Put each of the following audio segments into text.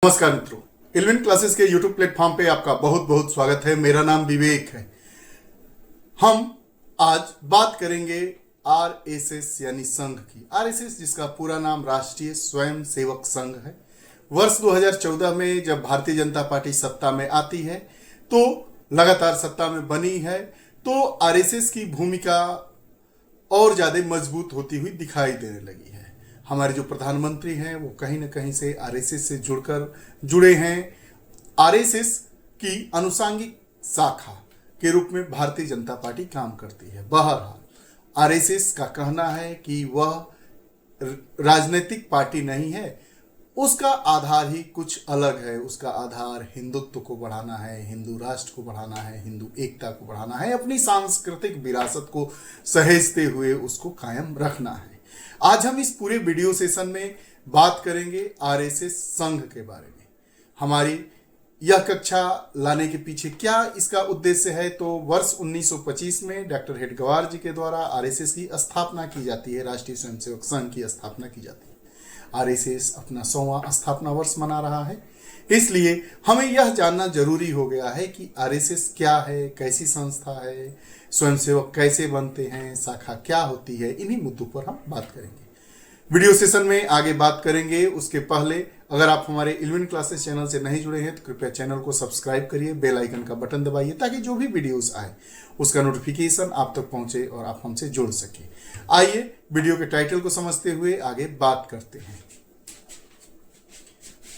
नमस्कार मित्रों, इल्विन क्लासेस के YouTube प्लेटफॉर्म पे आपका बहुत बहुत स्वागत है। मेरा नाम विवेक है। हम आज बात करेंगे आरएसएस यानी संघ की। आरएसएस जिसका पूरा नाम राष्ट्रीय स्वयं सेवक संघ है। वर्ष 2014 में जब भारतीय जनता पार्टी सत्ता में आती है तो लगातार सत्ता में बनी है, तो आरएसएस की भूमिका और ज्यादा मजबूत होती हुई दिखाई देने लगी है। हमारे जो प्रधानमंत्री हैं वो कहीं ना कहीं से आरएसएस से जुड़े हैं। आरएसएस की अनुषंगिक शाखा के रूप में भारतीय जनता पार्टी काम करती है। बहरहाल आरएसएस का कहना है कि वह राजनीतिक पार्टी नहीं है, उसका आधार ही कुछ अलग है। उसका आधार हिंदुत्व को बढ़ाना है, हिंदू राष्ट्र को बढ़ाना है, हिंदू एकता को बढ़ाना है, अपनी सांस्कृतिक विरासत को सहेजते हुए उसको कायम रखना है। आज हम इस पूरे वीडियो सेशन में बात करेंगे आरएसएस संघ के बारे में। हमारी यह कक्षा लाने के पीछे क्या इसका उद्देश्य है, तो वर्ष 1925 में डॉक्टर हेडगेवार जी के द्वारा आरएसएस की स्थापना की जाती है। राष्ट्रीय स्वयंसेवक संघ की स्थापना की जाती है। आरएसएस अपना 100वां स्थापना वर्ष मना रहा है, इसलिए हमें यह जानना जरूरी हो गया है कि आरएसएस क्या है, कैसी संस्था है, स्वयंसेवक कैसे बनते हैं, शाखा क्या होती है। इन्हीं मुद्दों पर हम बात करेंगे। वीडियो सेशन में आगे बात करेंगे, उसके पहले अगर आप हमारे इल्विन क्लासेस चैनल से नहीं जुड़े हैं तो कृपया चैनल को सब्सक्राइब करिए, बेल आइकन का बटन दबाइए ताकि जो भी वीडियोस आए उसका नोटिफिकेशन आप तक पहुंचे और आप हमसे जुड़ सके। आइए वीडियो के टाइटल को समझते हुए आगे बात करते हैं।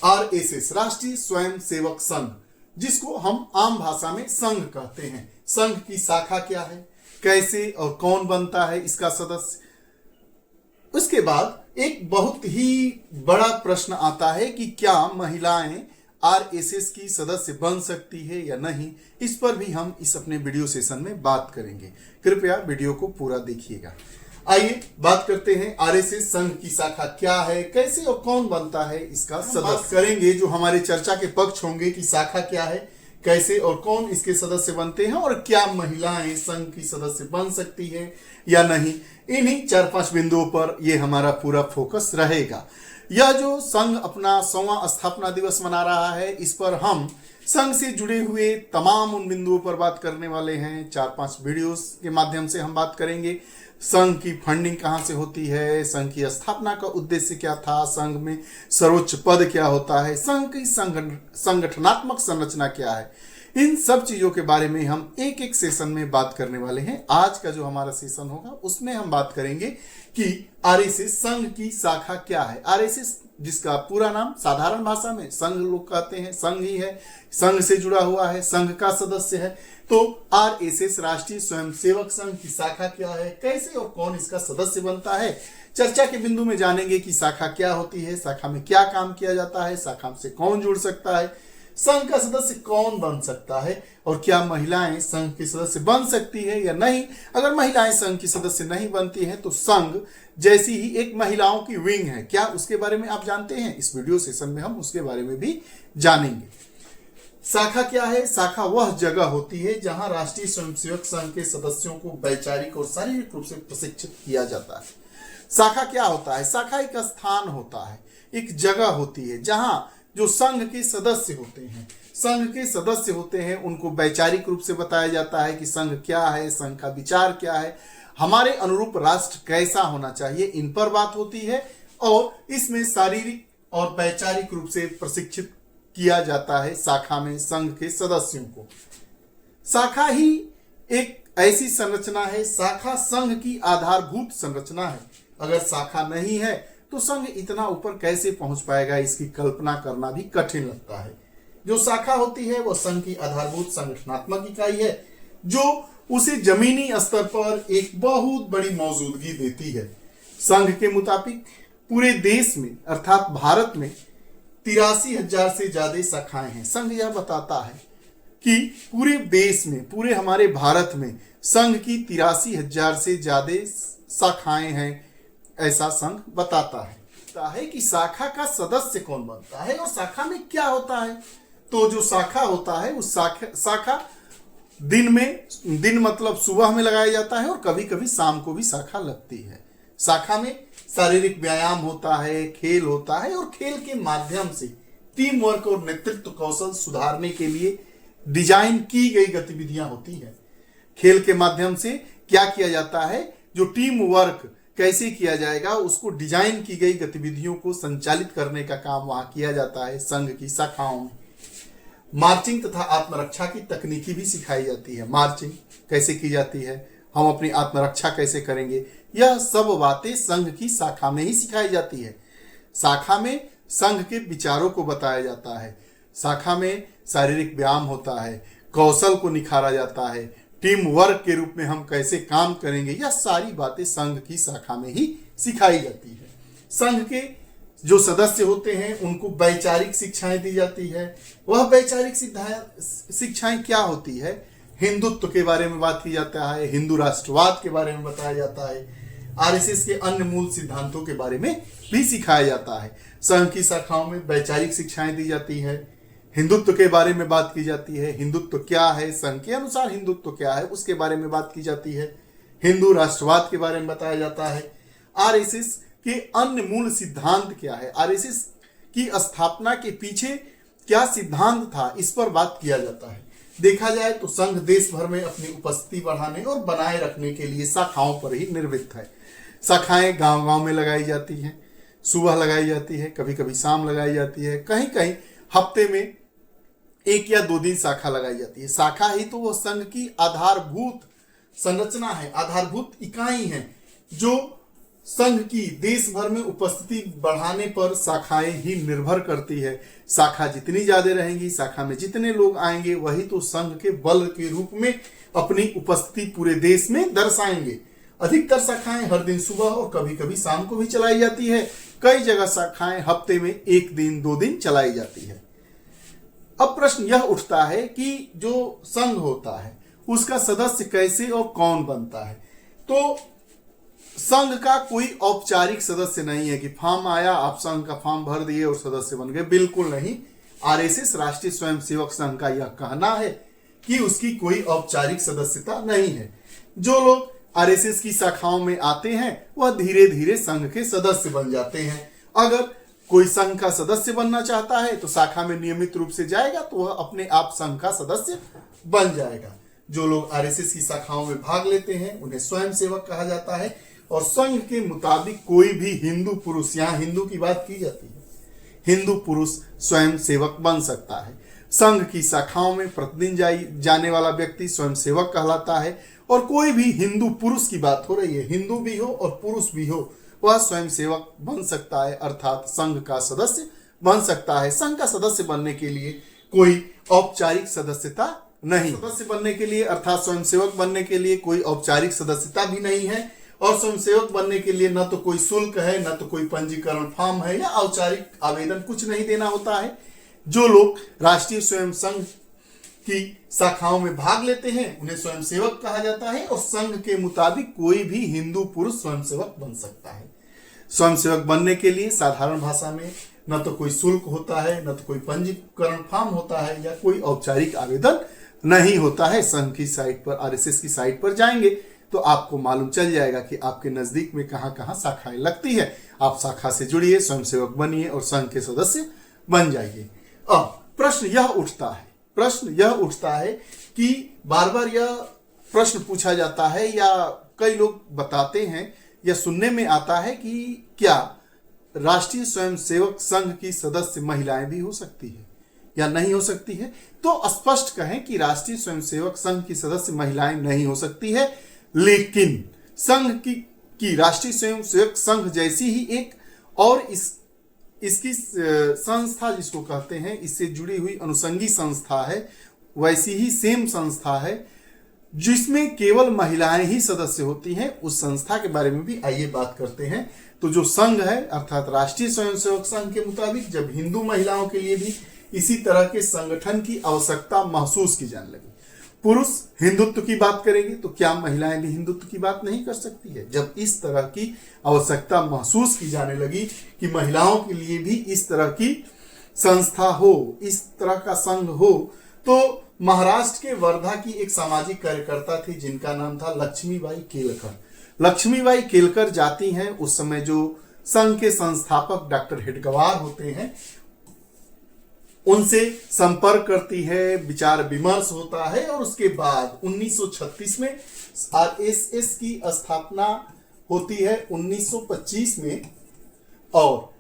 आरएसएस राष्ट्रीय स्वयं सेवक संघ, जिसको हम आम भाषा में संघ कहते हैं। संघ की शाखा क्या है, कैसे और कौन बनता है इसका सदस्य। उसके बाद एक बहुत ही बड़ा प्रश्न आता है कि क्या महिलाएं आरएसएस की सदस्य बन सकती है या नहीं। इस पर भी हम इस अपने वीडियो सेशन में बात करेंगे। कृपया वीडियो को पूरा देखिएगा। आइए बात करते हैं आरएसएस संघ की शाखा क्या है, कैसे और कौन बनता है इसका सदस्य करेंगे। जो हमारे चर्चा के पक्ष होंगे कि शाखा क्या है, कैसे और कौन इसके सदस्य बनते हैं और क्या महिलाएं संघ की सदस्य बन सकती है या नहीं। इन्हीं 4-5 बिंदुओं पर यह हमारा पूरा फोकस रहेगा। यह जो संघ अपना 100वां स्थापना दिवस मना रहा है, इस पर हम संघ से जुड़े हुए तमाम उन बिंदुओं पर बात करने वाले हैं। 4-5 वीडियोस के माध्यम से हम बात करेंगे। संघ की फंडिंग कहां से होती है, संघ की स्थापना का उद्देश्य क्या था, संघ में सर्वोच्च पद क्या होता है, संघ की संगठनात्मक संरचना क्या है। इन सब चीजों के बारे में हम एक एक सेशन में बात करने वाले हैं। आज का जो हमारा सेशन होगा उसमें हम बात करेंगे कि आरएसएस संघ की शाखा क्या है। आरएसएस जिसका पूरा नाम साधारण भाषा में संघ लोग कहते हैं, संघ ही है, संघ से जुड़ा हुआ है, संघ का सदस्य है। तो आरएसएस राष्ट्रीय स्वयंसेवक संघ की शाखा क्या है, कैसे और कौन इसका सदस्य बनता है। चर्चा के बिंदु में जानेंगे कि शाखा क्या होती है, शाखा में क्या काम किया जाता है, शाखा से कौन जुड़ सकता है, संघ का सदस्य कौन बन सकता है और क्या महिलाएं संघ की सदस्य बन सकती है या नहीं। अगर महिलाएं संघ की सदस्य नहीं बनती हैं तो संघ जैसी ही एक महिलाओं की विंग है, क्या उसके बारे में आप जानते हैं। इस वीडियो सेशन में हम उसके बारे में भी जानेंगे। शाखा क्या है, शाखा वह जगह होती है जहां राष्ट्रीय स्वयंसेवक संघ के सदस्यों को वैचारिक और शारीरिक रूप से प्रशिक्षित किया जाता है। शाखा क्या होता है, शाखा एक स्थान होता है, एक जगह होती है जहां जो संघ के सदस्य होते हैं, संघ के सदस्य होते हैं, उनको वैचारिक रूप से बताया जाता है कि संघ क्या है, संघ का विचार क्या है, हमारे अनुरूप राष्ट्र कैसा होना चाहिए, इन पर बात होती है। और इसमें शारीरिक और वैचारिक रूप से प्रशिक्षित किया जाता है शाखा में संघ के सदस्यों को। शाखा ही एक ऐसी संरचना है, शाखा संघ की आधारभूत संरचना है। अगर शाखा नहीं है तो संघ इतना ऊपर कैसे पहुंच पाएगा, इसकी कल्पना करना भी कठिन लगता है। जो शाखा होती है वो संघ की आधारभूत संगठनात्मक इकाई है, जो उसे जमीनी स्तर पर एक बहुत बड़ी मौजूदगी देती है। संघ के मुताबिक पूरे देश में अर्थात भारत में 83,000 से ज्यादा शाखाएं हैं। संघ यह बताता है कि पूरे देश में, पूरे हमारे भारत में संघ की 83,000 से ज्यादा शाखाएं हैं, ऐसा संघ बताता है कि शाखा का सदस्य कौन बनता है और शाखा में क्या होता है। तो जो शाखा होता है उस शाखा दिन मतलब सुबह में लगाया जाता है और कभी कभी शाम को भी शाखा लगती है। शाखा में शारीरिक व्यायाम होता है, खेल होता है और खेल के माध्यम से टीम वर्क और नेतृत्व कौशल सुधारने के लिए डिजाइन की गई गतिविधियां होती है। खेल के माध्यम से क्या किया जाता है, जो टीम वर्क कैसे किया जाएगा उसको डिजाइन की गई गतिविधियों को संचालित करने का काम वहां किया जाता है संघ की शाखाओं में। मार्चिंग तथा आत्मरक्षा की तकनीकी भी सिखाई जाती है। मार्चिंग कैसे की जाती है, हम अपनी आत्मरक्षा कैसे करेंगे, यह सब बातें संघ की शाखा में ही सिखाई जाती है। शाखा में संघ के विचारों को बताया जाता है। शाखा में शारीरिक व्यायाम होता है, कौशल को निखारा जाता है, टीम वर्क के रूप में हम कैसे काम करेंगे, यह सारी बातें संघ की शाखा में ही सिखाई जाती है। संघ के जो सदस्य होते हैं उनको वैचारिक शिक्षाएं दी जाती है। वह वैचारिक शिक्षाएं क्या होती है, हिंदुत्व के बारे में बात की जाता है, हिंदू राष्ट्रवाद के बारे में बताया जाता है, आरएसएस के अन्य मूल सिद्धांतों के बारे में भी सिखाया जाता है। संघ की शाखाओं में वैचारिक शिक्षाएं दी जाती है, हिंदुत्व के बारे में बात की जाती है, हिंदुत्व क्या है, संघ के अनुसार हिंदुत्व क्या है उसके बारे में बात की जाती है, हिंदू राष्ट्रवाद के बारे में बताया जाता है, आरएसएस के अन्य मूल सिद्धांत क्या है, आरएसएस की स्थापना के पीछे क्या सिद्धांत था, इस पर बात किया जाता है। देखा जाए तो संघ देश भर में अपनी उपस्थिति बढ़ाने और बनाए रखने के लिए शाखाओं पर ही निर्मित है। शाखाएं गांव गांव में लगाई जाती हैं, सुबह लगाई जाती है, कभी कभी शाम लगाई जाती है, कहीं कहीं हफ्ते में 1 या 2 दिन शाखा लगाई जाती है। शाखा ही तो वो संघ की आधारभूत संरचना है, आधारभूत इकाई है, जो संघ की देश भर में उपस्थिति बढ़ाने पर शाखाएं ही निर्भर करती है। शाखा जितनी ज्यादा रहेंगी, शाखा में जितने लोग आएंगे, वही तो संघ के बल के रूप में अपनी उपस्थिति पूरे देश में दर्शाएंगे। अधिकतर शाखाएं हर दिन सुबह और कभी कभी शाम को भी चलाई जाती है। कई जगह शाखाएं हफ्ते में 1 दिन 2 दिन चलाई जाती है। अब प्रश्न यह उठता है कि जो संघ होता है उसका सदस्य कैसे और कौन बनता है। तो संघ का कोई औपचारिक सदस्य नहीं है कि फॉर्म आया, आप संघ का फॉर्म भर दिए और सदस्य बन गए, बिल्कुल नहीं। आरएसएस राष्ट्रीय स्वयंसेवक संघ का यह कहना है कि उसकी कोई औपचारिक सदस्यता नहीं है। जो लोग आरएसएस की शाखाओं में आते हैं वह धीरे धीरे संघ के सदस्य बन जाते हैं। अगर कोई संघ का सदस्य बनना चाहता है तो शाखा में नियमित रूप से जाएगा तो वह अपने आप संघ का सदस्य बन जाएगा। जो लोग आरएसएस की शाखाओं में भाग लेते हैं उन्हें स्वयंसेवक कहा जाता है। और संघ के मुताबिक कोई भी हिंदू पुरुष, यहाँ हिंदू की बात की जाती है, हिंदू पुरुष स्वयंसेवक बन सकता है। संघ की शाखाओं में प्रतिदिन जाने वाला व्यक्ति स्वयंसेवक कहलाता है। और कोई भी हिंदू पुरुष की बात हो रही है, हिंदू भी हो और पुरुष भी हो, वह स्वयंसेवक बन सकता है, अर्थात संघ का सदस्य बन सकता है। संघ का सदस्य बनने के लिए कोई औपचारिक सदस्यता नहीं, सदस्य बनने के लिए अर्थात स्वयंसेवक बनने के लिए कोई औपचारिक सदस्यता भी नहीं है। और स्वयंसेवक बनने के लिए न तो कोई शुल्क है, न तो कोई पंजीकरण फॉर्म है या औपचारिक आवेदन, कुछ नहीं देना होता है। जो लोग राष्ट्रीय स्वयं संघ की शाखाओं में भाग लेते हैं उन्हें स्वयंसेवक कहा जाता है। और संघ के मुताबिक कोई भी हिंदू पुरुष स्वयंसेवक बन सकता है। स्वयंसेवक बनने के लिए साधारण भाषा में न तो कोई शुल्क होता है, न तो कोई पंजीकरण फॉर्म होता है या कोई औपचारिक आवेदन नहीं होता है। संघ की साइट पर, आरएसएस की साइट पर जाएंगे तो आपको मालूम चल जाएगा कि आपके नजदीक में कहां कहां शाखाएं लगती है। आप शाखा से जुड़िए, स्वयंसेवक बनिए और संघ के सदस्य बन जाइए। अब प्रश्न यह उठता है कि बार बार यह प्रश्न पूछा जाता है या कई लोग बताते हैं या सुनने में आता है कि क्या राष्ट्रीय स्वयंसेवक संघ की सदस्य महिलाएं भी हो सकती है या नहीं हो सकती है। तो स्पष्ट कहें कि राष्ट्रीय स्वयंसेवक संघ की सदस्य महिलाएं नहीं हो सकती है, लेकिन संघ की राष्ट्रीय स्वयंसेवक संघ जैसी ही एक और इसकी संस्था जिसको कहते हैं, इससे जुड़ी हुई अनुषंगी संस्था है, वैसी ही सेम संस्था है जिसमें केवल महिलाएं ही सदस्य होती हैं। उस संस्था के बारे में भी आइए बात करते हैं। तो जो संघ है अर्थात राष्ट्रीय स्वयंसेवक संघ के मुताबिक जब हिंदू महिलाओं के लिए भी इसी तरह के संगठन की आवश्यकता महसूस की जाने लगी, पुरुष हिंदुत्व की बात करेंगे तो क्या महिलाएं भी हिंदुत्व की बात नहीं कर सकती है। जब इस तरह की आवश्यकता महसूस की जाने लगी कि महिलाओं के लिए भी इस तरह की संस्था हो, इस तरह का संघ हो, तो महाराष्ट्र के वर्धा की एक सामाजिक कार्यकर्ता थी जिनका नाम था लक्ष्मीबाई केलकर। लक्ष्मीबाई केलकर जाती हैं, उस समय जो संघ के संस्थापक डॉक्टर हेडगवार होते हैं उनसे संपर्क करती है, विचार विमर्श होता है और उसके बाद 1936 में आरएसएस की स्थापना होती है 1925 में। और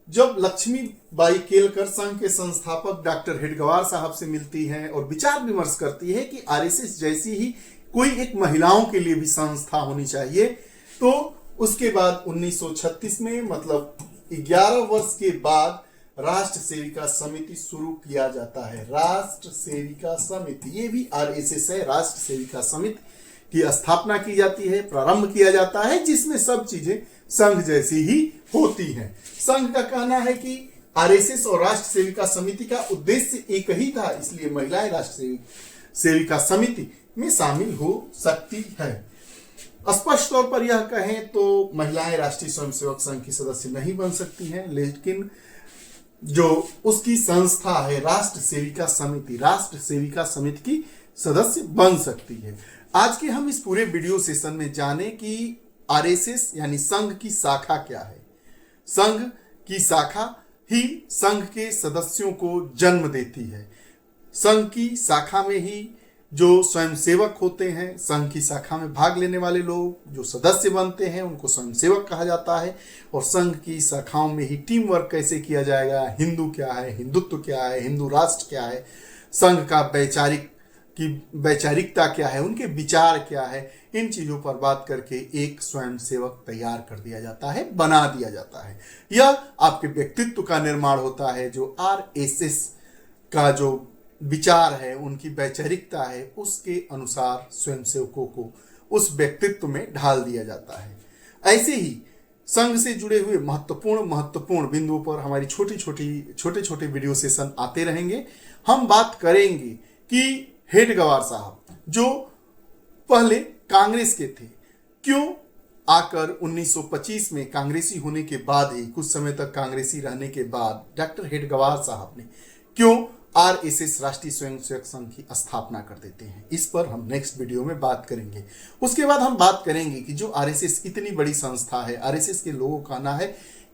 जब लक्ष्मीबाई केलकर संघ के संस्थापक डॉक्टर हेडगवार साहब से मिलती हैं और विचार विमर्श करती है कि आरएसएस जैसी ही कोई एक महिलाओं के लिए भी संस्था होनी चाहिए, तो उसके बाद 1936 में मतलब 11 वर्ष के बाद राष्ट्र सेविका समिति शुरू किया जाता है। राष्ट्र सेविका समिति, ये भी आरएसएस है। राष्ट्र सेविका समिति की स्थापना की जाती है, प्रारंभ किया जाता है, जिसमें सब चीजें संघ जैसी ही होती हैं। संघ का कहना है कि आरएसएस और राष्ट्र सेविका समिति का उद्देश्य एक ही था, इसलिए महिलाएं राष्ट्र सेविका समिति में शामिल हो सकती है। स्पष्ट तौर पर यह कहें तो महिलाएं राष्ट्रीय स्वयंसेवक संघ की सदस्य नहीं बन सकती हैं, लेकिन जो उसकी संस्था है राष्ट्र सेविका समिति की सदस्य बन सकती है। आज के हम इस पूरे वीडियो सेशन में जाने कि आरएसएस यानी संघ की शाखा क्या है। संघ की शाखा ही संघ के सदस्यों को जन्म देती है। संघ की शाखा में ही जो स्वयंसेवक होते हैं, संघ की शाखा में भाग लेने वाले लोग जो सदस्य बनते हैं उनको स्वयंसेवक कहा जाता है। और संघ की शाखाओं में ही टीम वर्क कैसे किया जाएगा, हिंदू क्या है, हिंदुत्व क्या है, हिंदू राष्ट्र क्या है, संघ का वैचारिकता क्या है, उनके विचार क्या है, इन चीजों पर बात करके एक स्वयंसेवक तैयार कर दिया जाता है, बना दिया जाता है। यह आपके व्यक्तित्व का निर्माण होता है। जो आरएसएस का जो विचार है, उनकी वैचारिकता है, उसके अनुसार स्वयंसेवकों को उस व्यक्तित्व में ढाल दिया जाता है। ऐसे ही संघ से जुड़े हुए महत्वपूर्ण बिंदुओं पर हमारी छोटे छोटे वीडियो सेशन आते रहेंगे। हम बात करेंगे कि हेडगवार साहब जो पहले कांग्रेस के थे, क्यों आकर 1925 में कांग्रेसी होने के बाद ही कुछ समय तक कांग्रेसी रहने के बाद डॉक्टर हेडगवार साहब ने क्यों आरएसएस राष्ट्रीय स्वयंसेवक संघ की स्थापना कर देते हैं, इस पर हम नेक्स्ट वीडियो में बात करेंगे। उसके बाद हम बात करेंगे कि जो आरएसएस इतनी बड़ी संस्था है, आरएसएस के लोगों का कहना है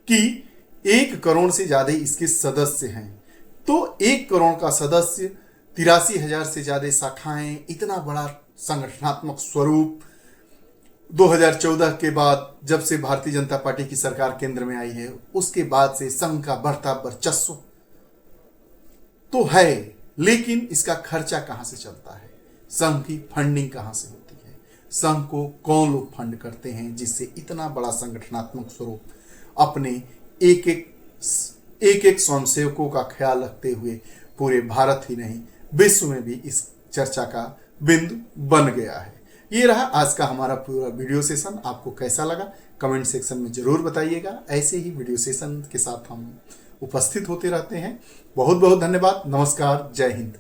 कि 1 करोड़ से ज्यादा इसके सदस्य हैं। तो 1 करोड़ का सदस्य, 83,000 से ज्यादा शाखाएं, इतना बड़ा संगठनात्मक स्वरूप 2014 के बाद जब से भारतीय जनता पार्टी की सरकार केंद्र में आई है, उसके बाद से संघ का बढ़ता वर्चस्व तो है, लेकिन इसका खर्चा कहां से चलता है, संघ की फंडिंग कहां से होती है, संघ को कौन लोग फंड करते हैं, जिससे इतना बड़ा संगठनात्मक स्वरूप अपने एक एक स्वयंसेवकों का ख्याल रखते हुए पूरे भारत ही नहीं विश्व में भी इस चर्चा का बिंदु बन गया है। ये रहा आज का हमारा पूरा वीडियो सेशन। आपको कैसा लगा कमेंट सेक्शन में जरूर बताइएगा। ऐसे ही वीडियो सेशन के साथ हम उपस्थित होते रहते हैं। बहुत बहुत धन्यवाद। नमस्कार। जय हिंद।